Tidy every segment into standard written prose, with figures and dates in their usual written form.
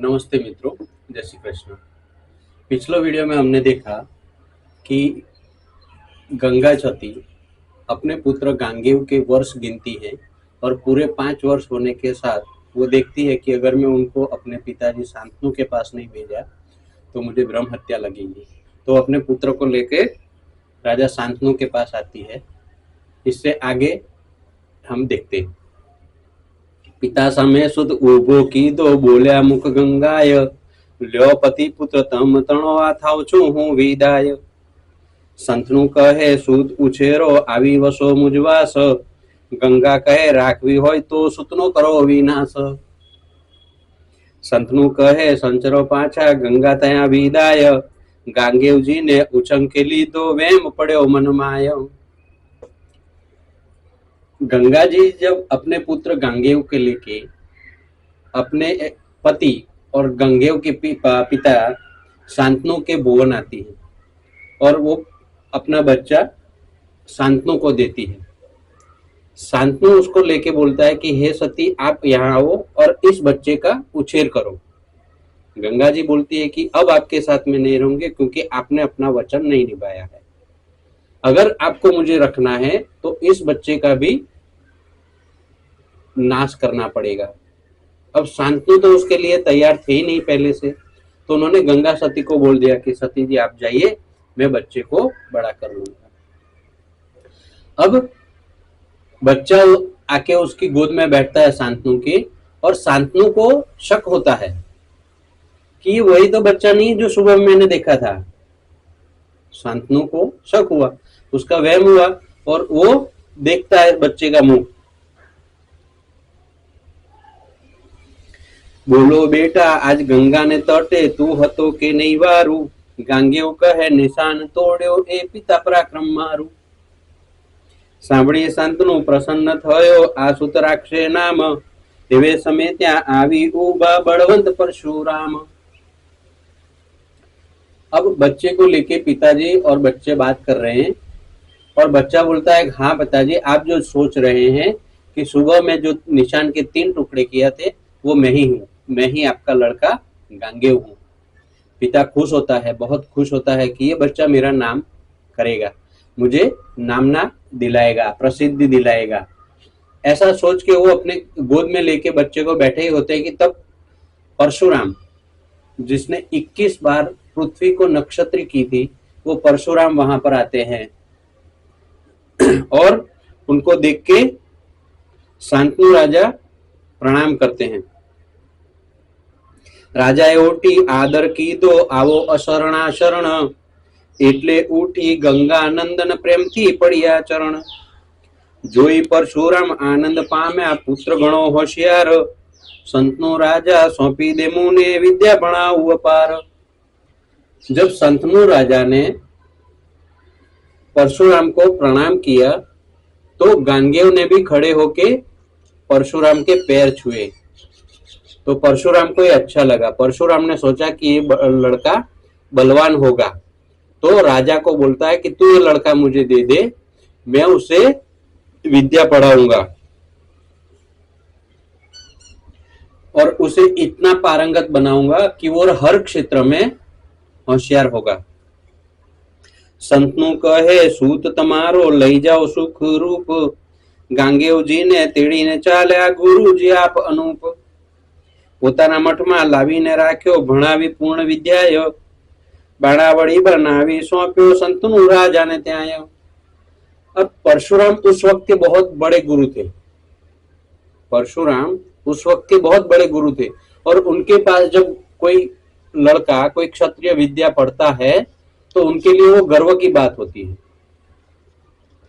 नमस्ते मित्रों, जय श्री कृष्ण। पिछले वीडियो में हमने देखा कि गंगा सती अपने पुत्र गांगेय के वर्ष गिनती है और पूरे 5 वर्ष होने के साथ वो देखती है कि अगर मैं उनको अपने पिताजी शांतनु के पास नहीं भेजा तो मुझे ब्रह्म हत्या लगेगी। तो अपने पुत्र को लेके राजा शांतनु के पास आती है। इससे आगे हम देखते हैं। पिता समय सुत उभो कीधो बोल्या मुख गंगाय, લ્યો પતિ પુત્ર તમ તણો આ થાવ છું હું વિદાય। સંતનું કહે સુત ઉછેરો આવી વસો મુજવાસ, ગંગા કહે રાખવી હોય તો સુતનો કરો વિનાશ। સંતનું કહે સંચરો પાછા ગંગા તયા વિદાય, ગાંગેવજીને ઉછંકે લીધો વેમ પડ્યો મનમાય। गंगा जी जब अपने पुत्र गांगेय के लेके अपने पति और गंगेय के पिता शांतनु के भुवन आती है और वो अपना बच्चा शांतनु को देती है। शांतनु उसको लेके बोलता है कि हे सती, आप यहाँ आओ और इस बच्चे का उछेर करो। गंगा जी बोलती है कि अब आपके साथ में नहीं रहूंगे क्योंकि आपने अपना वचन नहीं निभाया है। अगर आपको मुझे रखना है तो इस बच्चे का भी नाश करना पड़ेगा। अब शांतनु तो उसके लिए तैयार थे ही नहीं पहले से, तो उन्होंने गंगा सती को बोल दिया कि सती जी आप जाइए, मैं बच्चे को बड़ा कर लूंगा। अब बच्चा आके उसकी गोद में बैठता है शांतनु की, और शांतनु को शक होता है कि वही तो बच्चा नहीं जो सुबह मैंने देखा था। शांतनु को शक हुआ, उसका वहम हुआ और वो देखता है बच्चे का मुंह। बोलो बेटा आज गंगा ने तटे तू हतो के नहीं वारू, गांगेय कहे निशान तोड़्यो ए पिता पराक्रम मारू। सांभळी शांतनु प्रसन्न थयो आ सुत राक्षे नाम, एवे समय त्या आवी उबा बलवंत परशुराम। अब बच्चे को लेके पिताजी और बच्चे बात कर रहे हैं और बच्चा बोलता है हाँ पिताजी, आप जो सोच रहे हैं कि सुबह में जो निशान के 3 टुकड़े किए थे वो मैं ही हूँ, मैं ही आपका लड़का गांगेय हूँ। पिता खुश होता है, बहुत खुश होता है कि ये बच्चा मेरा नाम करेगा, मुझे नामना दिलाएगा, प्रसिद्धि दिलाएगा। ऐसा सोच के वो अपने गोद में लेके बच्चे को बैठे ही होते हैं कि तब परशुराम, जिसने 21 बार पृथ्वी को नक्षत्री की थी, वो परशुराम वहां पर आते हैं और उनको देख के शांतनु राजा प्रणाम करते हैं। राजाए ओटी आदर कीधो आवो अशरणा शरण, एटले उठी गंगा नंदन प्रेम थी पड़िया चरण। जोई परशुराम आनंद पाम्या पुत्र गणो होशियार, संतनु राजा सौंपी दे मुने विद्या भणाऊ अपार। जब संतनु राजा ने परशुराम को प्रणाम किया तो गांगेय ने भी खड़े होके परशुराम के पैर छुए। तो परशुराम को ये अच्छा लगा। परशुराम ने सोचा कि ये लड़का बलवान होगा, तो राजा को बोलता है कि तू ये लड़का मुझे दे दे, मैं उसे विद्या पढ़ाऊंगा और उसे इतना पारंगत बनाऊंगा कि वो हर क्षेत्र में होशियार होगा। संतनु कहे सूत तमारो लई जाओ सुख रूप, गांगेय जी ने तेड़ी ने चाल्या गुरुजी आप अनूप। પોતાના મઠમાં લાવીને રાખ્યો ભણાવી પૂર્ણ વિદ્યાય, બાણાવળી બનાવી સોંપ્યો સંતनु राजा ने त्याय। अब परशुराम उस वक्त के बहुत बड़े गुरु थे। परशुराम उस वक्त के बहुत बड़े गुरु थे और उनके पास जब कोई लड़का, कोई क्षत्रिय विद्या पढ़ता है तो उनके लिए वो गर्व की बात होती है।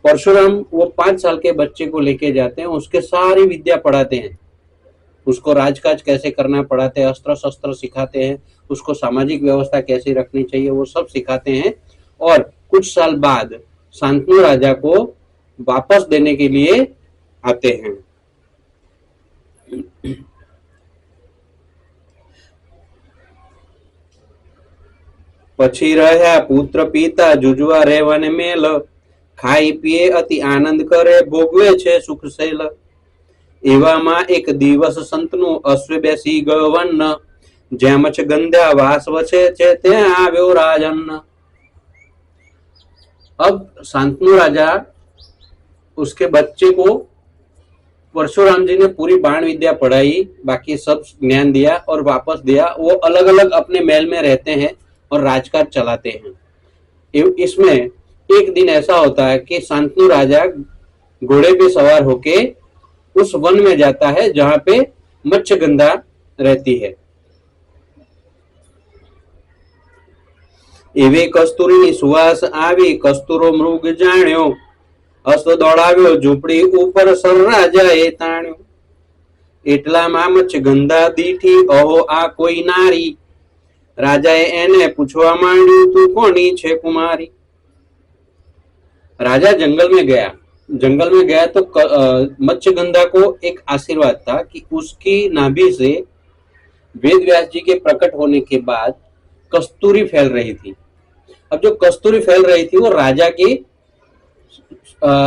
परशुराम वो 5 साल के बच्चे को लेके जाते हैं, उसके सारी विद्या पढ़ाते हैं, उसको राजकाज कैसे करना पढ़ाते हैं, अस्त्र शस्त्र सिखाते हैं, उसको सामाजिक व्यवस्था कैसे रखनी चाहिए वो सब सिखाते हैं। और कुछ साल बाद शांतनु राजा को वापस देने के लिए आते हैं। પછી રહ્યા પુત્ર પિતા જુજવા રહેવાને મેલ, ખાઈ પીએ અતિ આનંદ કરે ભોગવે છે સુખ શૈલ। એવામાં એક દિવસ સંતનું અશ્વ બેસી ગયો વન, ज्યાં मच्छगंधा वास वसे छे ત્યાં આવ્યો રાજન। अब शांतनु राजा उसके बच्चे को परशुराम जी ने पूरी बाण विद्या पढ़ाई, बाकी सब ज्ञान दिया और वापस दिया। वो अलग अलग अपने महल में रहते हैं और राजकाज चलाते हैं। इसमें एक दिन ऐसा होता है कि शांतनु राजा घोड़े पे सवार होके उस वन में जाता है जहां पे मच्छगंधा रहती है। एवे कस्तूरी सुवास आवी, कस्तूरो मृग जाण्यो, हस्त दौड़ाव्यो झूंपड़ी ऊपर सर राजाए ताण्यो। એટલામાં મચ્છગંધા દીઠી, અહો આ કોઈ નારી। રાજાએ એને પૂછવા માંડ્યું, તું કોની છે કુમારી। राजा जंगल में गया तो मच्छगंधा को एक आशीर्वाद था कि उसकी नाभि से वेद व्यास जी के प्रकट होने के बाद कस्तूरी फैल रही थी। अब जो कस्तूरी फैल रही थी वो राजा के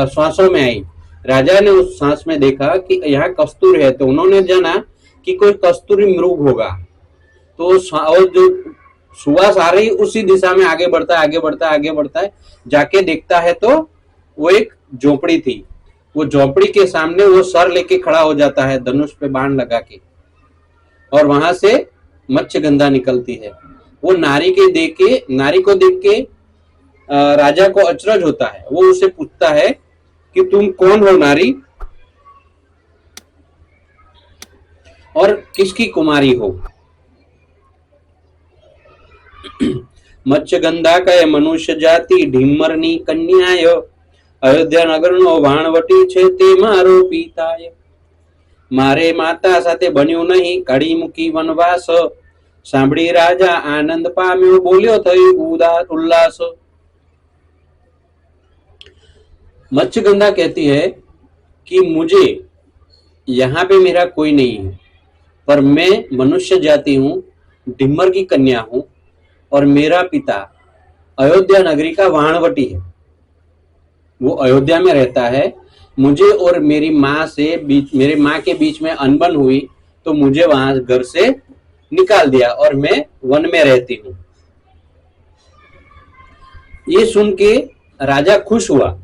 सांसों में आई। राजा ने उस सांस में देखा कि यहाँ कस्तूरी है, तो उन्होंने जाना कि कोई कस्तूरी मृग होगा। तो जो सुवास आ रही उसी दिशा में आगे बढ़ता है। जाके देखता है तो वो एक झोपड़ी थी। वो झोपड़ी के सामने वो सर लेके खड़ा हो जाता है, धनुष पे बाण लगा के, और वहां से मच्छगंधा निकलती है। वो नारी को देख के राजा को अचरज होता है। वो उसे पूछता है कि तुम कौन हो नारी और किसकी कुमारी हो। मच्छगंधा कहे मनुष्य जाति ढीमरनी कन्याय, अयोध्या नगर नो वाणवटी छे ते मारो पिताय। मारे माता साथे बन्यो नहीं कड़ी मुकी वनवास, सांभળી राजा आनंद पाम्यो बोल्यो थई उल्लास। मच्छगंधा कहती है कि मुझे यहाँ पे मेरा कोई नहीं है, पर मैं मनुष्य जाति हूँ, ढिम्मर की कन्या हूँ, और मेरा पिता अयोध्या नगरी का वाणवटी है। वो अयोध्या में रहता है। मुझे और मेरी माँ के बीच में अनबन हुई, तो मुझे वहां घर से निकाल दिया और मैं वन में रहती हूँ। ये सुन के राजा खुश हुआ।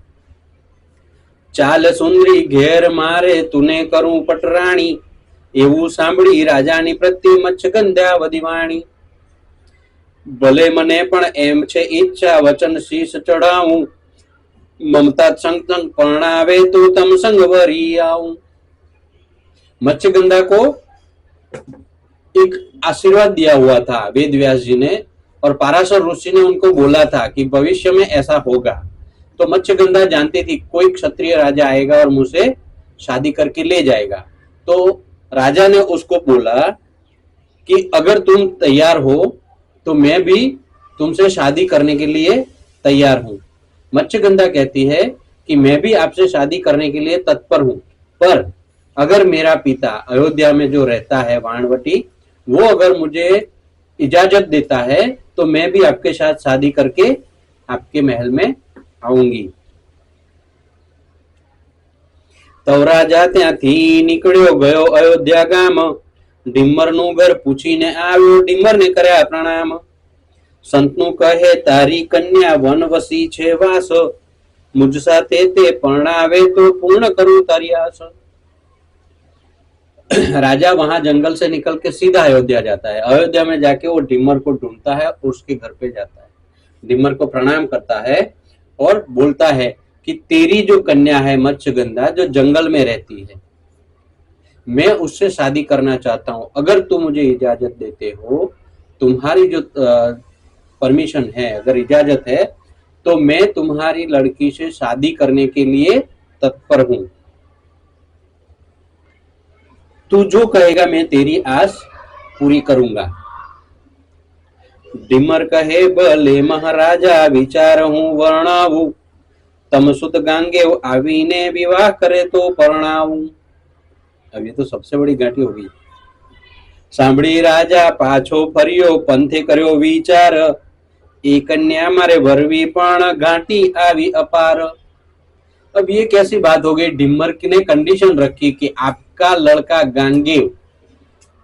चाल सुंदरी घेर मारे तूने करूं पटराणी, एवं सांभળી राजानी प्रति मच्छगंधा वधिवाणी। भले मने पण एम छे इच्छा वचन शीश चढ़ाऊं, ममता संग संग परणावे तो तम संग वरी आऊं। मच्छगंधा को एक आशीर्वाद दिया हुआ था वेद व्यास जी ने, और पाराशर ऋषि ने उनको बोला था कि भविष्य में ऐसा होगा। तो मच्छगंधा जानती थी कोई क्षत्रिय राजा आएगा और मुझसे शादी करके ले जाएगा। तो राजा ने उसको बोला कि अगर तुम तैयार हो तो मैं भी तुमसे शादी करने के लिए तैयार हूं। मच्छगंधा कहती है कि मैं भी आपसे शादी करने के लिए तत्पर हूं, पर अगर मेरा पिता अयोध्या में जो रहता है वाणवटी, वो अगर मुझे इजाजत देता है तो मैं भी आपके साथ शादी करके आपके महल में आऊंगी। तो राजा ત્યાંથી નીકળ્યો ગયો અયોધ્યા ગામ, ડિમ્મરનું ઘર પૂછીને આવ્યો, ડિમ્મરને કર્યા પ્રણામ। સંતનું કહે તારી કન્યા વનવસી છે વાસ, મુજ સાથે તે પરણાવે તો પૂર્ણ કરું તારી આસ। राजा वहां जंगल से निकल के सीधा अयोध्या जाता है। अयोध्या में जाके वो ढिम्मर को ढूंढता है, उसके घर पे जाता है, ढिम्मर को प्रणाम करता है और बोलता है कि तेरी जो कन्या है मच्छगंधा, जो जंगल में रहती है, मैं उससे शादी करना चाहता हूं। अगर तुम मुझे इजाजत देते हो, तुम्हारी जो परमिशन है, अगर इजाजत है, तो मैं तुम्हारी लड़की से शादी करने के लिए तत्पर हूं। तू जो कहेगा मैं तेरी आस पूरी करूंगा। ढिम्मर कहे भले महाराजा विचार हूं वर्णावू, तम सुत गांगेव आवीने विवाह करे तो परणावू। अब ये तो सबसे बड़ी घाटी होगी। सांभળી राजा पाछो फरियो पंथे कर्यो विचार, ए कन्या मारे वरवी पण घाटी आवी अपार। अब ये कैसी बात हो गई? ढिम्मर ने कंडीशन रखी कि आपका लड़का गांगेव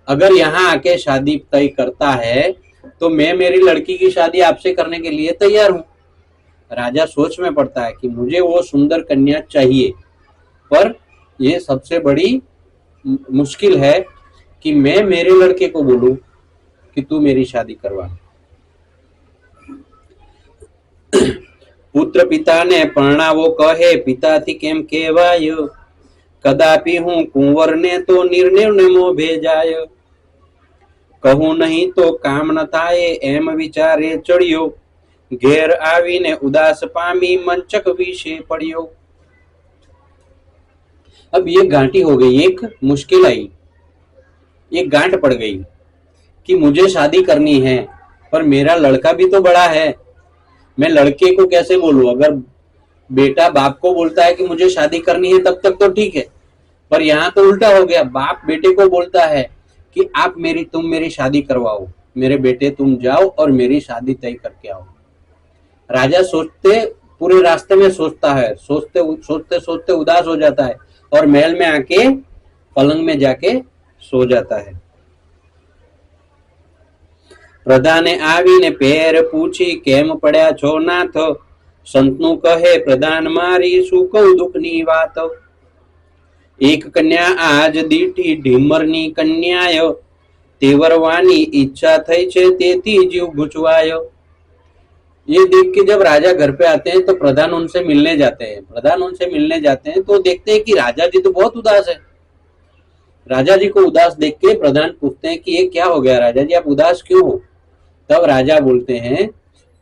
अगर यहाँ आके शादी तय करता है तो मैं मेरी लड़की की शादी आपसे करने के लिए तैयार हूँ। राजा सोच में पड़ता है कि मुझे वो सुंदर कन्या चाहिए, पर ये सबसे बड़ी मुश्किल है कि मैं मेरे लड़के को बोलूं कि तू मेरी शादी करवा। पुत्र पिता ने परणावो कहे, पिताथी केम कहेवाय, कदापि हूँ कुंवर ने तो निर्णय मो भेजाय। कहूं नहीं तो काम न थाए, एम विचारे चढ़ियो, घेर आवीने उदास पामी मंचक विषे पड़ियो। अब ये गांठी हो गई, एक मुश्किल आई, एक गांठ पड़ गई कि मुझे शादी करनी है, पर मेरा लड़का भी तो बड़ा है। मैं लड़के को कैसे बोलूं? अगर बेटा बाप को बोलता है कि मुझे शादी करनी है तब तक तो ठीक है, पर यहाँ तो उल्टा हो गया। बाप बेटे को बोलता है कि तुम मेरी शादी करवाओ, मेरे बेटे तुम जाओ और मेरी शादी तय करके आओ। राजा सोचते पूरे रास्ते में सोचता है, सोचते सोचते सोचते उदास हो जाता है और महल में आके पलंग में जाके सो जाता है। प्रधाने आवीने पेर पूछी, केम पड्या छो नाथ, संतनु कहे प्रधान मारी शू कहूं दुखनी वात। एक कन्या आज दीठी ढीमरनी कन्याय, तेवरवानी इच्छा थई छे तेती जीव गुचवायो। ये देख के जब राजा घर पे आते हैं तो प्रधान उनसे मिलने जाते हैं तो देखते हैं कि राजा जी तो बहुत उदास है। राजा जी को उदास देख के प्रधान पूछते हैं कि ये क्या हो गया राजा जी, आप उदास क्यों हो? तब राजा बोलते हैं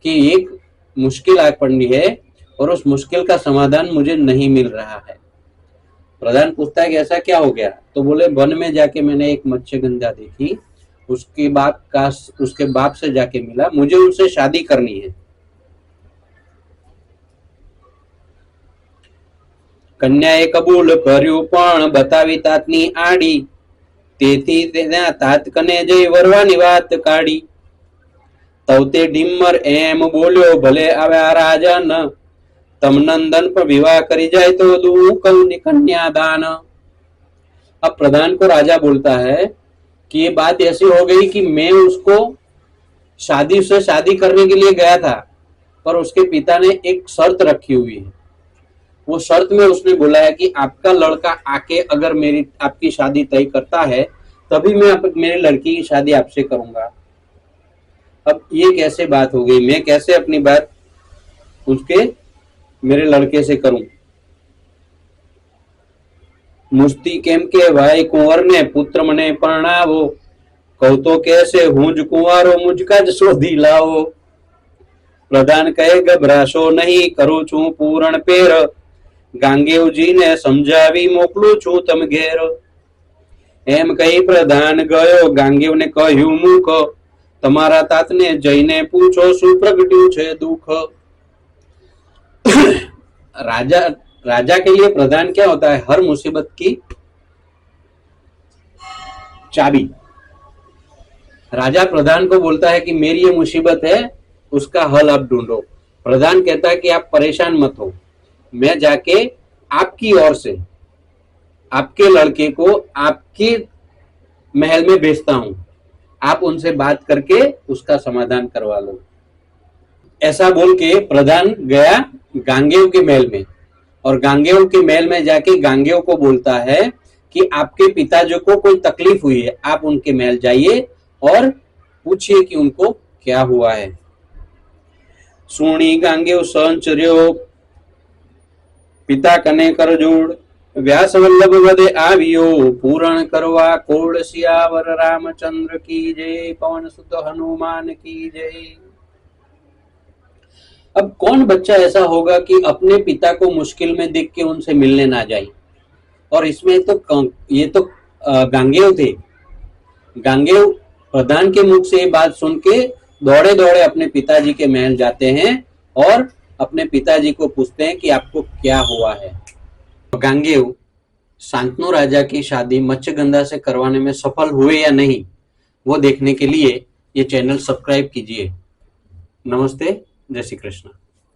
कि एक मुश्किल आ पड़ी है और उस मुश्किल का समाधान मुझे नहीं मिल रहा है। प्रधान पूछता है कि ऐसा क्या हो गया? तो बोले, वन में जाके मैंने एक मत्स्यगंधा देखी, उसके बाप से जाके मिला, मुझे उनसे शादी करनी है। कन्याए कबूल कर्यु पण बतावी तातनी आड़ी, तेथी तेना तात कने जई वरवानी वात काढ़ी। तवते ढीमर एम बोल्यो, भले आव्या राजा न, तम नंदन पर विवाह करी जाए तो दूं कहूं कन्यादान। अब प्रधान को राजा बोलता है कि ये बात ऐसी हो गई कि मैं उसको शादी करने के लिए गया था, पर उसके पिता ने एक शर्त रखी हुई है। वो शर्त में उसने बोला है कि आपका लड़का आके अगर आपकी शादी तय करता है तभी मैं मेरी लड़की की शादी आपसे करूंगा। अब ये कैसे बात हो गई? मैं कैसे अपनी बात मेरे लड़के से करूं? मुस्ती केम के भाई कुंवर ने पुत्र मने परणावो, कहू तो कैसे हूं ज कुंवारो मुझका ज शोधी लाओ। प्रधान कहे, घबराशो नहीं, करू छू पूर्ण पेर, गांगेवजी ने समझावी मोकलू छू तम घेर। एम कही प्रधान गयो, गांगेव ने कहू मुख, तमारा तात ने जईने पूछो शू प्रगट्यू छे दुख। राजा के लिए प्रधान क्या होता है? हर मुसीबत की चाबी। राजा प्रधान को बोलता है कि मेरी ये मुसीबत है, उसका हल आप ढूंढो। प्रधान कहता है कि आप परेशान मत हो, मैं जाके आपकी ओर से आपके लड़के को आपके महल में भेजता हूं, आप उनसे बात करके उसका समाधान करवा लो। ऐसा बोल के प्रधान गया गांगेय के महल में, और गांगेय के महल में जाके गांगेय को बोलता है कि आपके पिताजी को कोई तकलीफ हुई है, आप उनके महल जाइए और पूछिए कि उनको क्या हुआ है। सुनी गांगेय संचर्यो, पिता कने कर जोड़, व्यास वल्लभ वदे आवियो, पूर्ण करवा कोड सियावर रामचंद्र की जय, पवन सुत हनुमान की जय। अब कौन बच्चा ऐसा होगा कि अपने पिता को मुश्किल में देख के उनसे मिलने ना जाए? और इसमें तो ये तो गांगेय थे। गांगेय प्रधान के मुख से ये बात सुन के दौड़े दौड़े अपने पिताजी के महल जाते हैं और अपने पिताजी को पूछते हैं कि आपको क्या हुआ है। गांगेय शांतनु राजा की शादी मत्स्यगंधा से करवाने में सफल हुए या नहीं, वो देखने के लिए ये चैनल सब्सक्राइब कीजिए। नमस्ते, जय श्री कृष्ण।